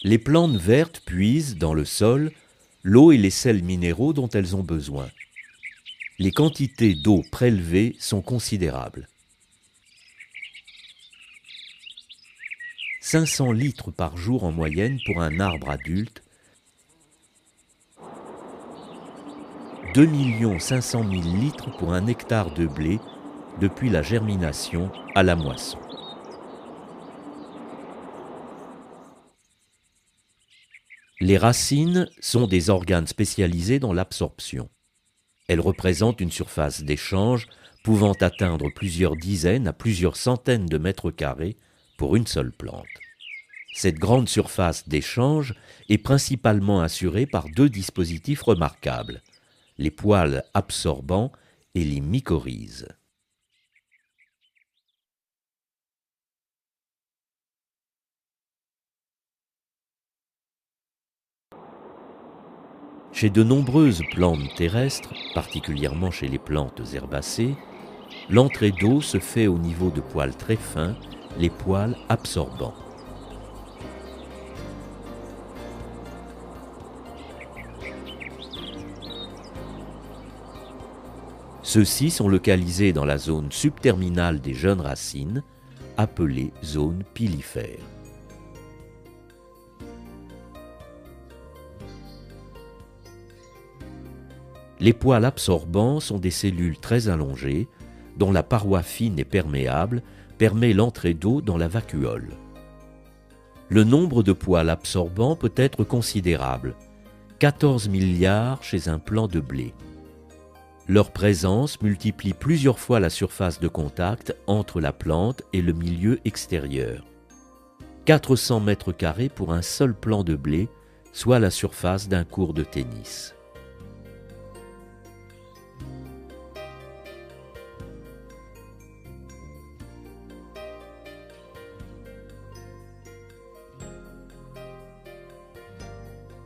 Les plantes vertes puisent, dans le sol, l'eau et les sels minéraux dont elles ont besoin. Les quantités d'eau prélevées sont considérables. 500 litres par jour en moyenne pour un arbre adulte, 2 500 000 litres pour un hectare de blé depuis la germination à la moisson. Les racines sont des organes spécialisés dans l'absorption. Elles représentent une surface d'échange pouvant atteindre plusieurs dizaines à plusieurs centaines de mètres carrés pour une seule plante. Cette grande surface d'échange est principalement assurée par deux dispositifs remarquables, les poils absorbants et les mycorhizes. Chez de nombreuses plantes terrestres, particulièrement chez les plantes herbacées, l'entrée d'eau se fait au niveau de poils très fins, les poils absorbants. Ceux-ci sont localisés dans la zone subterminale des jeunes racines, appelée zone pilifère. Les poils absorbants sont des cellules très allongées, dont la paroi fine et perméable permet l'entrée d'eau dans la vacuole. Le nombre de poils absorbants peut être considérable, 14 milliards chez un plant de blé. Leur présence multiplie plusieurs fois la surface de contact entre la plante et le milieu extérieur. 400 mètres carrés pour un seul plant de blé, soit la surface d'un court de tennis.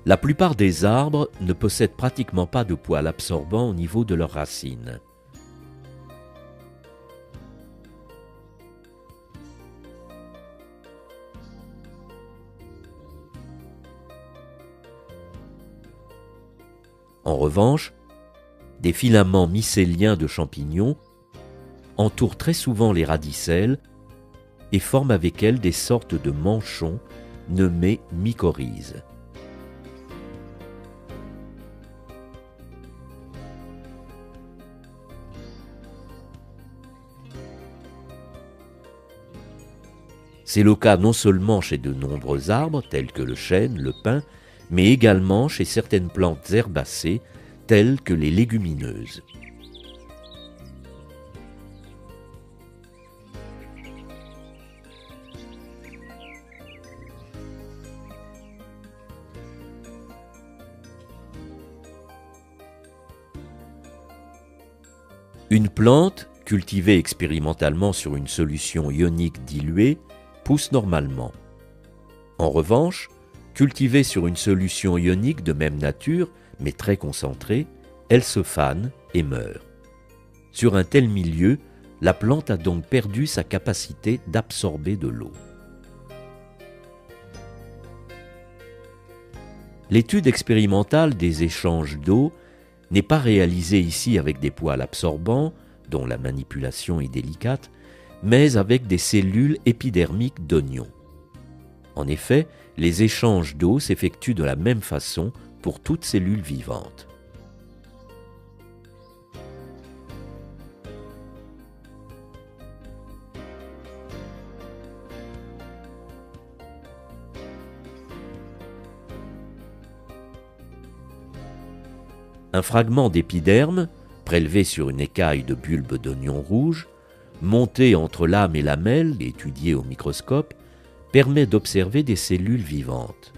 La plupart des arbres ne possèdent pratiquement pas de poils absorbants au niveau de leurs racines. En revanche, des filaments mycéliens de champignons entourent très souvent les radicelles et forment avec elles des sortes de manchons nommés mycorhizes. C'est le cas non seulement chez de nombreux arbres tels que le chêne, le pin, mais également chez certaines plantes herbacées telles que les légumineuses. Une plante, cultivée expérimentalement sur une solution ionique diluée, pousse normalement. En revanche, cultivée sur une solution ionique de même nature, mais très concentrée, elle se fane et meurt. Sur un tel milieu, la plante a donc perdu sa capacité d'absorber de l'eau. L'étude expérimentale des échanges d'eau n'est pas réalisée ici avec des poils absorbants, dont la manipulation est délicate, mais avec des cellules épidermiques d'oignons. En effet, les échanges d'eau s'effectuent de la même façon pour toute cellule vivante. Un fragment d'épiderme, prélevé sur une écaille de bulbe d'oignon rouge, monté entre lame et lamelle, étudié au microscope, permet d'observer des cellules vivantes.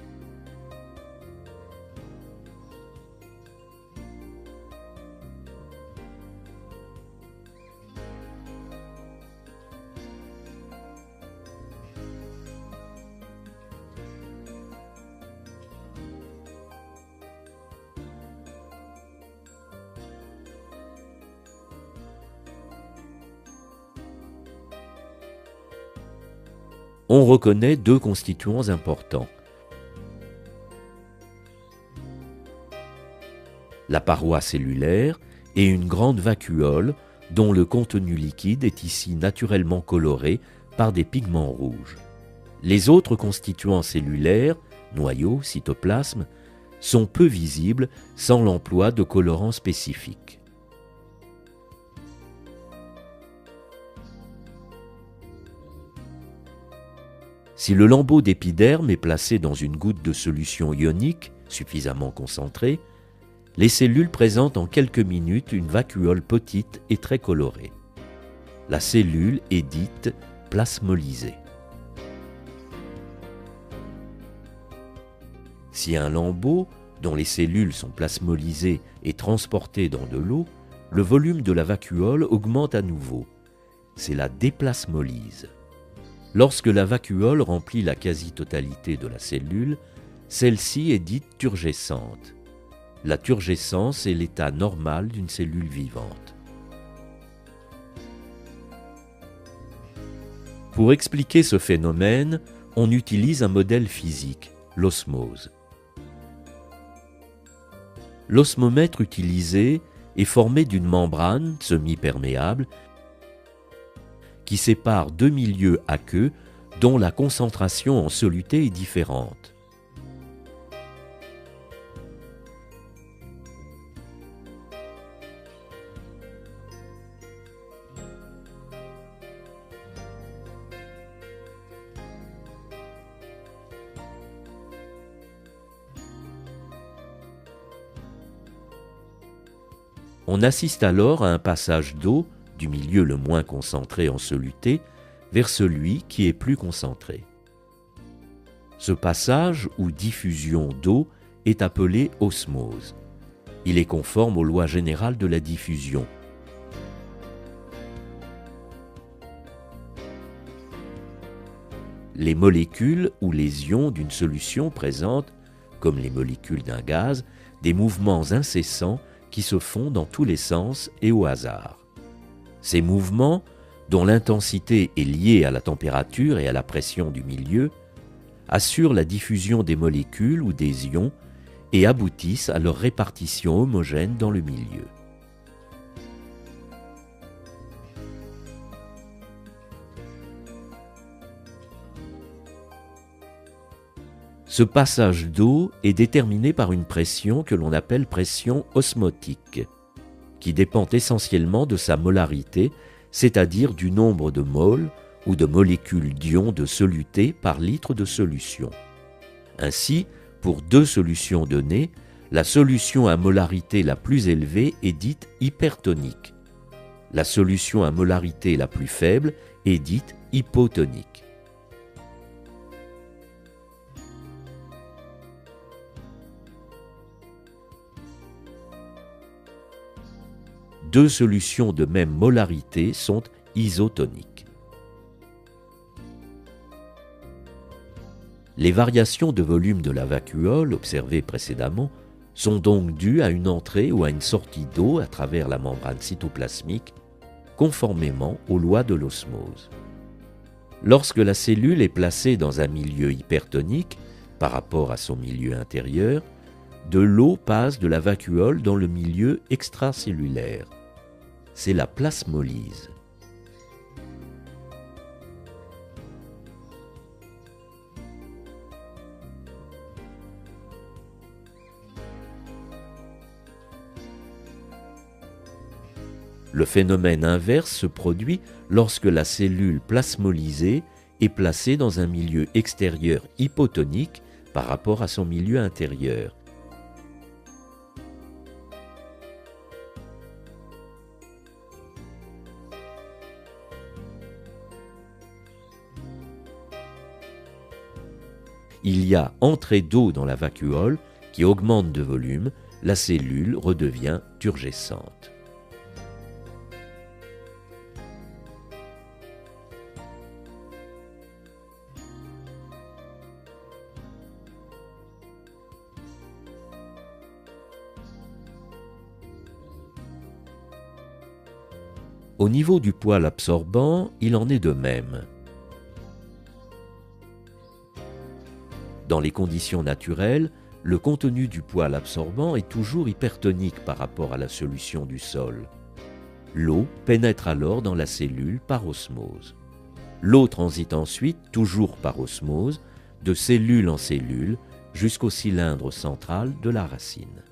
On reconnaît deux constituants importants. la paroi cellulaire et une grande vacuole dont le contenu liquide est ici naturellement coloré par des pigments rouges. Les autres constituants cellulaires, noyaux, cytoplasme, sont peu visibles sans l'emploi de colorants spécifiques. Si le lambeau d'épiderme est placé dans une goutte de solution ionique suffisamment concentrée, les cellules présentent en quelques minutes une vacuole petite et très colorée. La cellule est dite plasmolysée. Si un lambeau, dont les cellules sont plasmolysées, est transporté dans de l'eau, le volume de la vacuole augmente à nouveau. C'est la déplasmolyse. Lorsque la vacuole remplit la quasi-totalité de la cellule, celle-ci est dite turgescente. La turgescence est l'état normal d'une cellule vivante. Pour expliquer ce phénomène, on utilise un modèle physique, l'osmose. L'osmomètre utilisé est formé d'une membrane semi-perméable qui sépare deux milieux aqueux dont la concentration en soluté est différente. On assiste alors à un passage d'eau du milieu le moins concentré en soluté vers celui qui est plus concentré. Ce passage ou diffusion d'eau est appelé osmose. Il est conforme aux lois générales de la diffusion. Les molécules ou les ions d'une solution présentent, comme les molécules d'un gaz, des mouvements incessants qui se font dans tous les sens et au hasard. Ces mouvements, dont l'intensité est liée à la température et à la pression du milieu, assurent la diffusion des molécules ou des ions et aboutissent à leur répartition homogène dans le milieu. Ce passage d'eau est déterminé par une pression que l'on appelle pression osmotique, qui dépend essentiellement de sa molarité, c'est-à-dire du nombre de moles ou de molécules d'ions de soluté par litre de solution. Ainsi, pour deux solutions données, la solution à molarité la plus élevée est dite hypertonique. La solution à molarité la plus faible est dite hypotonique. Deux solutions de même molarité sont isotoniques. Les variations de volume de la vacuole observées précédemment sont donc dues à une entrée ou à une sortie d'eau à travers la membrane cytoplasmique, conformément aux lois de l'osmose. Lorsque la cellule est placée dans un milieu hypertonique par rapport à son milieu intérieur, de l'eau passe de la vacuole dans le milieu extracellulaire. C'est la plasmolyse. Le phénomène inverse se produit lorsque la cellule plasmolysée est placée dans un milieu extérieur hypotonique par rapport à son milieu intérieur. Il y a entrée d'eau dans la vacuole qui augmente de volume, la cellule redevient turgescente. Au niveau du poil absorbant, il en est de même. Dans les conditions naturelles, le contenu du poil absorbant est toujours hypertonique par rapport à la solution du sol. L'eau pénètre alors dans la cellule par osmose. L'eau transite ensuite, toujours par osmose, de cellule en cellule jusqu'au cylindre central de la racine.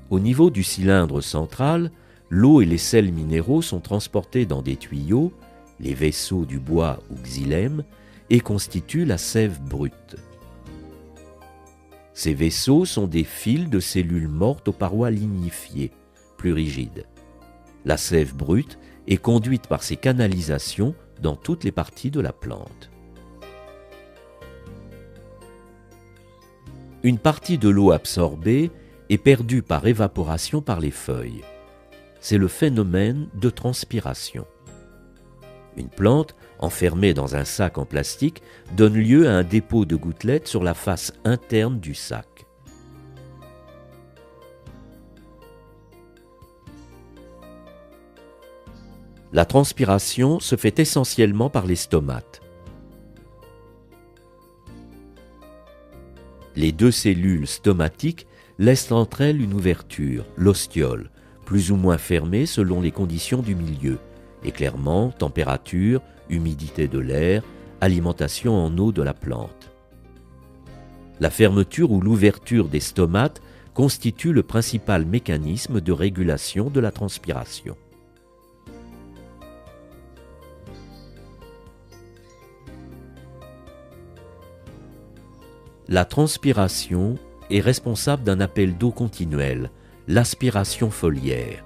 Au niveau du cylindre central, l'eau et les sels minéraux sont transportés dans des tuyaux, les vaisseaux du bois ou xylème, et constituent la sève brute. Ces vaisseaux sont des fils de cellules mortes aux parois lignifiées, plus rigides. La sève brute est conduite par ces canalisations dans toutes les parties de la plante. Une partie de l'eau absorbée est perdue par évaporation par les feuilles. C'est le phénomène de transpiration. Une plante, enfermée dans un sac en plastique, donne lieu à un dépôt de gouttelettes sur la face interne du sac. La transpiration se fait essentiellement par les stomates. Les deux cellules stomatiques laissent entre elles une ouverture, l'ostiole, plus ou moins fermée selon les conditions du milieu, éclairement, température, humidité de l'air, alimentation en eau de la plante. La fermeture ou l'ouverture des stomates constitue le principal mécanisme de régulation de la transpiration. La transpiration est responsable d'un appel d'eau continuel, l'aspiration foliaire,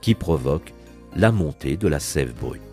qui provoque la montée de la sève brute.